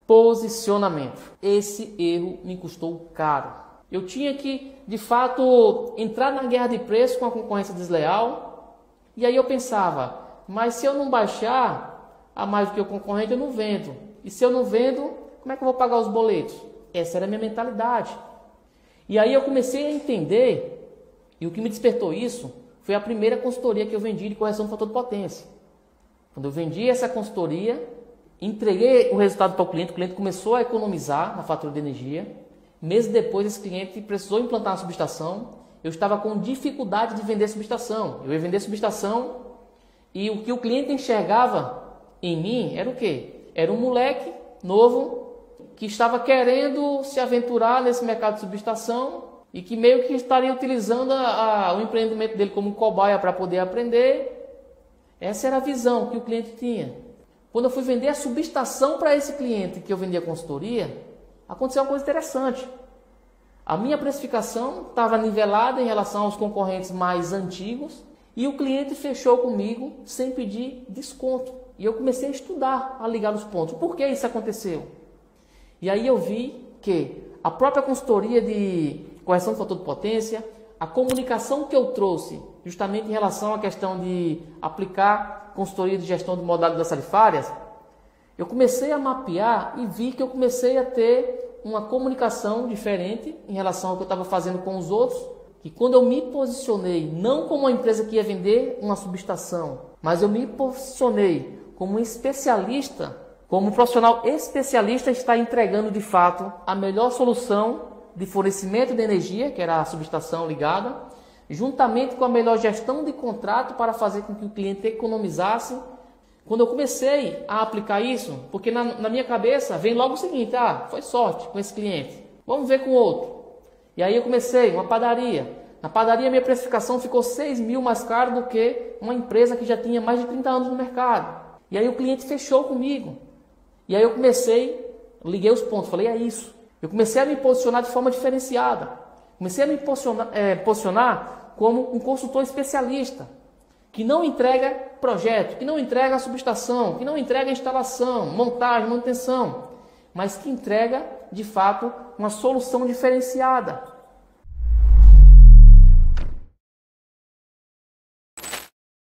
Posicionamento. Esse erro me custou caro. Eu tinha que, de fato, entrar na guerra de preço com a concorrência desleal. E aí eu pensava, mas se eu não baixar a mais do que o concorrente, eu não vendo. E se eu não vendo, como é que eu vou pagar os boletos? Essa era a minha mentalidade. E aí eu comecei a entender, e o que me despertou isso foi a primeira consultoria que eu vendi de correção do fator de potência. Quando eu vendi essa consultoria, entreguei o resultado para o cliente começou a economizar na fatura de energia. Meses depois, esse cliente precisou implantar uma subestação. Eu estava com dificuldade de vender subestação. Eu ia vender subestação e o que o cliente enxergava em mim era o quê? Era um moleque novo que estava querendo se aventurar nesse mercado de subestação e que meio que estaria utilizando o empreendimento dele como cobaia para poder aprender. Essa era a visão que o cliente tinha. Quando eu fui vender a subestação para esse cliente que eu vendia consultoria, aconteceu uma coisa interessante. A minha precificação estava nivelada em relação aos concorrentes mais antigos e o cliente fechou comigo sem pedir desconto. E eu comecei a estudar, a ligar os pontos. Por que isso aconteceu? E aí eu vi que a própria consultoria de correção do fator de potência, a comunicação que eu trouxe justamente em relação à questão de aplicar consultoria de gestão de modalidades tarifárias, eu comecei a mapear e vi que eu comecei a ter uma comunicação diferente em relação ao que eu estava fazendo com os outros, que quando eu me posicionei não como uma empresa que ia vender uma subestação, mas eu me posicionei como um especialista, como um profissional especialista está entregando de fato a melhor solução de fornecimento de energia, que era a subestação ligada, juntamente com a melhor gestão de contrato para fazer com que o cliente economizasse. Quando eu comecei a aplicar isso, porque na minha cabeça vem logo o seguinte, foi sorte com esse cliente, vamos ver com outro. E aí eu comecei uma padaria. Na padaria minha precificação ficou 6 mil mais caro do que uma empresa que já tinha mais de 30 anos no mercado. E aí o cliente fechou comigo. E aí eu liguei os pontos, falei, é isso. Eu comecei a me posicionar de forma diferenciada. Comecei a me posicionar como um consultor especialista, que não entrega projeto, que não entrega a subestação, que não entrega a instalação, montagem, manutenção, mas que entrega, de fato, uma solução diferenciada.